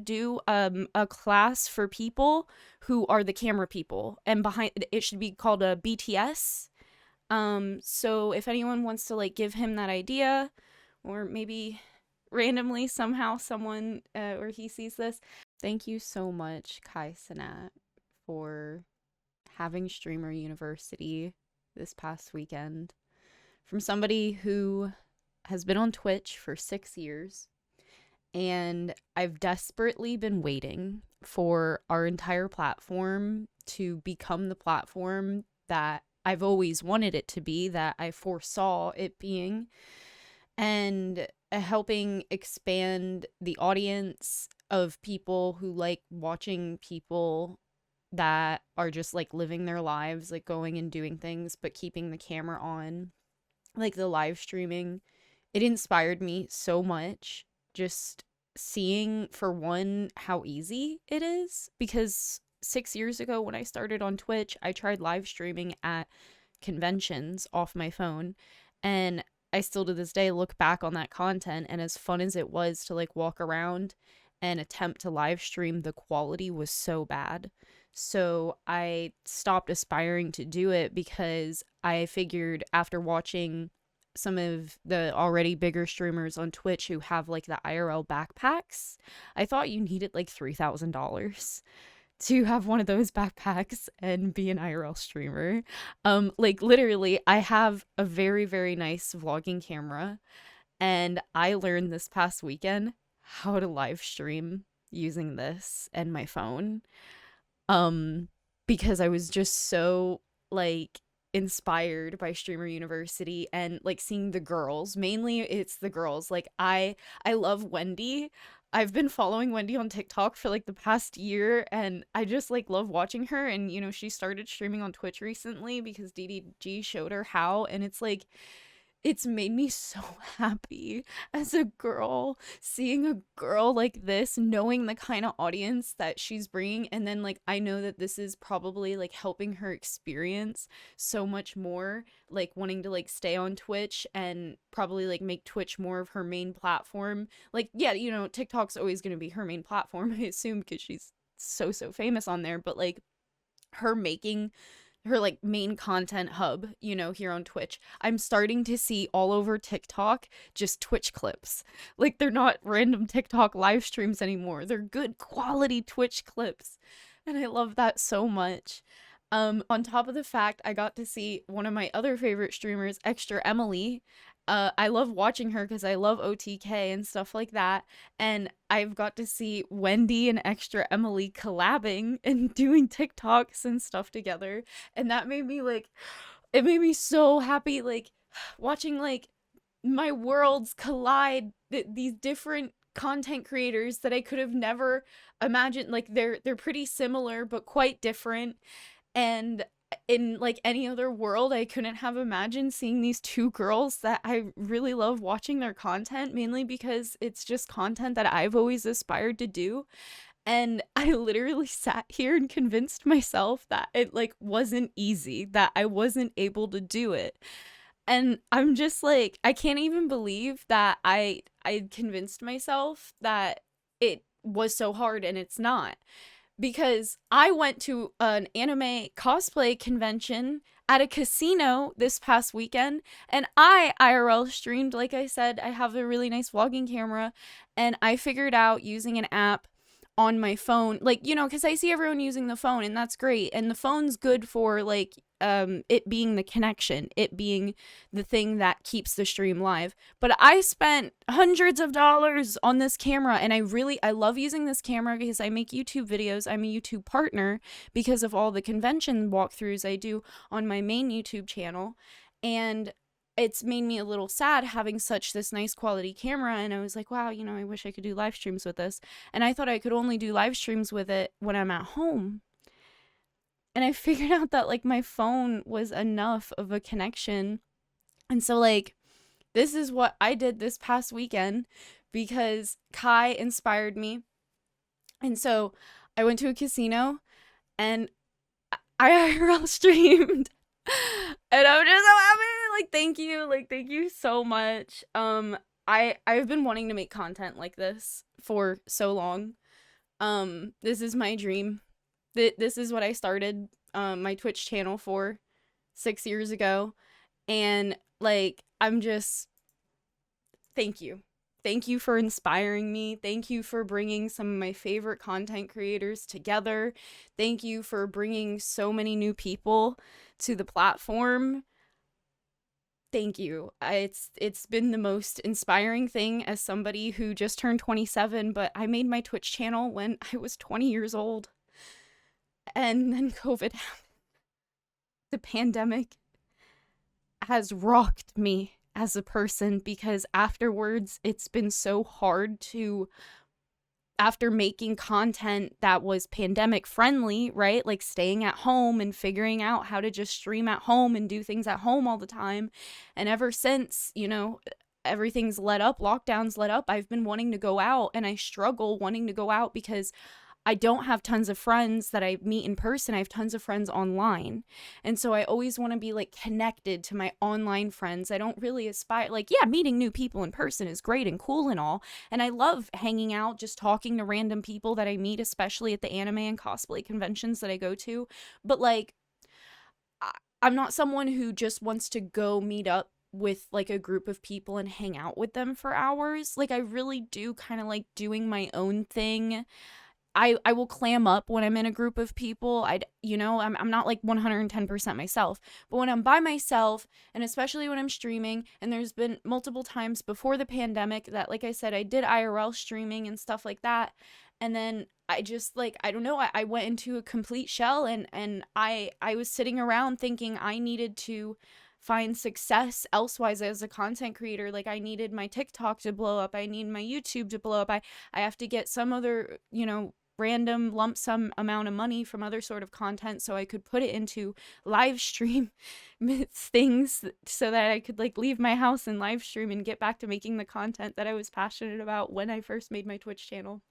should do a class for people who are the camera people, and behind it should be called a BTS. So if anyone wants to like give him that idea, or maybe randomly somehow someone or he sees this, thank you so much, Kai Cenat, for having Streamer University this past weekend. From somebody who has been on Twitch for 6 years, and I've desperately been waiting for our entire platform to become the platform that I've always wanted it to be, that I foresaw it being, and helping expand the audience of people who like watching people that are just like living their lives, like going and doing things, but keeping the camera on, like the live streaming. It inspired me so much, just seeing, for one, how easy it is, because 6 years ago when I started on Twitch, I tried live streaming at conventions off my phone, and I still to this day look back on that content, and as fun as it was to like walk around and attempt to live stream, the quality was so bad. So I stopped aspiring to do it, because I figured, after watching some of the already bigger streamers on Twitch who have like the IRL backpacks, I thought you needed like $3,000 to have one of those backpacks and be an IRL streamer. Like literally, I have a very, very nice vlogging camera, and I learned this past weekend how to live stream using this and my phone. Because I was just so like inspired by Streamer University, and like seeing the girls, mainly it's the girls. Like I love Wendy. I've been following Wendy on TikTok for like the past year, and I just like love watching her. And you know, she started streaming on Twitch recently because DDG showed her how, and it's made me so happy as a girl, seeing a girl like this, knowing the kind of audience that she's bringing. And then like I know that this is probably like helping her experience so much more, like wanting to like stay on Twitch and probably like make Twitch more of her main platform. Like, yeah, you know, TikTok's always going to be her main platform, I assume, because she's so famous on there. But like her making her like main content hub, you know, here on Twitch, I'm starting to see all over TikTok just Twitch clips. Like, they're not random TikTok live streams anymore. They're good quality Twitch clips. And I love that so much. On top of the fact, I got to see one of my other favorite streamers, Extra Emily. I love watching her because I love OTK and stuff like that. And I've got to see Wendy and Extra Emily collabing and doing TikToks and stuff together. And that made me like, it made me so happy, like watching like my worlds collide, these different content creators that I could have never imagined. Like they're pretty similar but quite different, and in like any other world I couldn't have imagined seeing these two girls that I really love watching their content, mainly because it's just content that I've always aspired to do. And I literally sat here and convinced myself that it like wasn't easy, that I wasn't able to do it. And I'm just like, I can't even believe that I convinced myself that it was so hard, and it's not. Because I went to an anime cosplay convention at a casino this past weekend, and I IRL streamed. Like I said, I have a really nice vlogging camera, and I figured out using an app on my phone, like, you know, because I see everyone using the phone, and that's great, and the phone's good for like it being the connection, it being the thing that keeps the stream live. But I spent hundreds of dollars on this camera, and I love using this camera because I make YouTube videos. I'm a YouTube partner because of all the convention walkthroughs I do on my main YouTube channel, and it's made me a little sad having such this nice quality camera. And I was like, wow, you know, I wish I could do live streams with this. And I thought I could only do live streams with it when I'm at home. And I figured out that like my phone was enough of a connection. And so like this is what I did this past weekend because Kai inspired me. And so I went to a casino and I IRL streamed. And I'm just so happy. Thank you so much. I've been wanting to make content like this for so long. This is my dream. This is what I started my Twitch channel for 6 years ago, and like I'm just thank you. Thank you for inspiring me. Thank you for bringing some of my favorite content creators together. Thank you for bringing so many new people to the platform. Thank you. It's been the most inspiring thing as somebody who just turned 27, but I made my Twitch channel when I was 20 years old. And then COVID happened. The pandemic has rocked me as a person because afterwards it's been so hard to, after making content that was pandemic friendly, right? Like staying at home and figuring out how to just stream at home and do things at home all the time. And ever since, everything's let up, lockdowns let up, I've been wanting to go out, and I struggle wanting to go out because I don't have tons of friends that I meet in person. I have tons of friends online. And so I always want to be like connected to my online friends. I don't really aspire, like, yeah, meeting new people in person is great and cool and all. And I love hanging out, just talking to random people that I meet, especially at the anime and cosplay conventions that I go to. But like, I'm not someone who just wants to go meet up with like a group of people and hang out with them for hours. Like, I really do kind of like doing my own thing. I will clam up when I'm in a group of people. I'm not like 110% myself. But when I'm by myself, and especially when I'm streaming, and there's been multiple times before the pandemic that, like I said, I did IRL streaming and stuff like that. And then I just like, I don't know, I went into a complete shell, and I was sitting around thinking I needed to find success elsewise as a content creator. Like, I needed my TikTok to blow up. I need my YouTube to blow up. I have to get some other, random lump sum amount of money from other sort of content so I could put it into live stream things so that I could like leave my house and live stream and get back to making the content that I was passionate about when I first made my Twitch channel.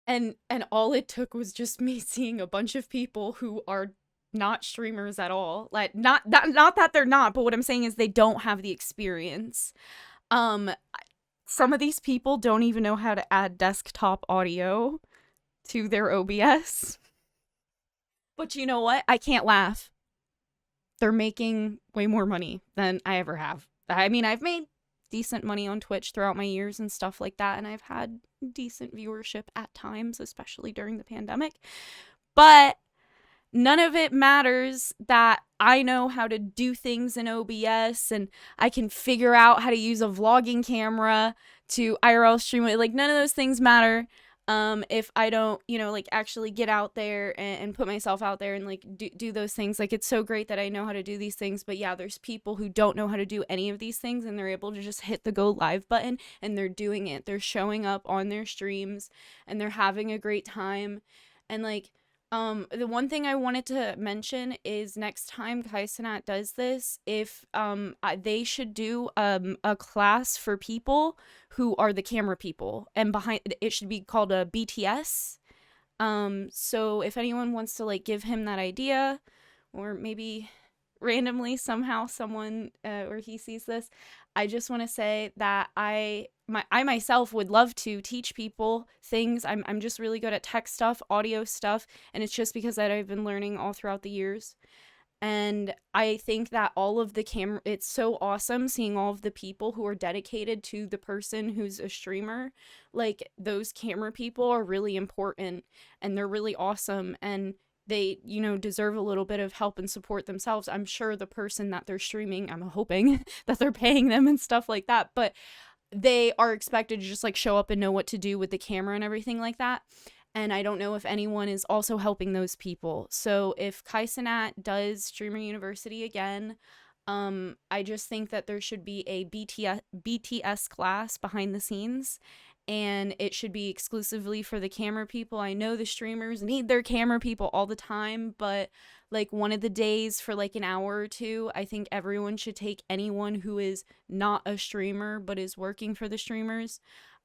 And all it took was just me seeing a bunch of people who are not streamers at all. Like, not that they're not, but what I'm saying is they don't have the experience. Um some of these people don't even know how to add desktop audio to their OBS. But you know what? I can't laugh. They're making way more money than I ever have. I mean, I've made decent money on Twitch throughout my years and stuff like that, and I've had decent viewership at times, especially during the pandemic. But none of it matters that I know how to do things in OBS and I can figure out how to use a vlogging camera to IRL stream it. Like, none of those things matter if I don't, like actually get out there and put myself out there and like do those things. Like, it's so great that I know how to do these things, but yeah, there's people who don't know how to do any of these things, and they're able to just hit the go live button and they're doing it. They're showing up on their streams and they're having a great time. And like, the one thing I wanted to mention is next time Cenat does this, if they should do a class for people who are the camera people, and behind it should be called a BTS. So if anyone wants to like give him that idea, or maybe randomly somehow someone or he sees this, I just want to say that I myself would love to teach people things. I'm just really good at tech stuff, audio stuff, and it's just because that I've been learning all throughout the years. And I think that all of the it's so awesome seeing all of the people who are dedicated to the person who's a streamer. Like, those camera people are really important and they're really awesome, and they, deserve a little bit of help and support themselves. I'm sure the person that they're streaming, I'm hoping that they're paying them and stuff like that, but they are expected to just like show up and know what to do with the camera and everything like that. And I don't know if anyone is also helping those people. So if Cenat does Streamer University again, I just think that there should be a BTS class behind the scenes, and it should be exclusively for the camera people. I know the streamers need their camera people all the time, but like one of the days for like an hour or two, I think everyone should take anyone who is not a streamer but is working for the streamers,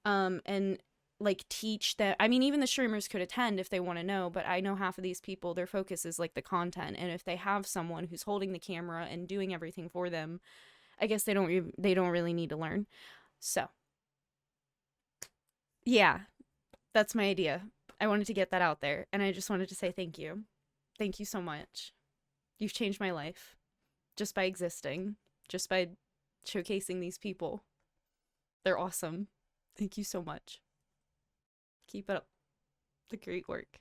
and like teach that. I mean, even the streamers could attend if they want to know, but I know half of these people, their focus is like the content, and if they have someone who's holding the camera and doing everything for them, I guess they don't really need to learn. So Yeah, that's my idea. I wanted to get that out there, and I just wanted to say thank you. Thank you so much. You've changed my life just by existing, just by showcasing these people. They're awesome. Thank you so much. Keep up the great work.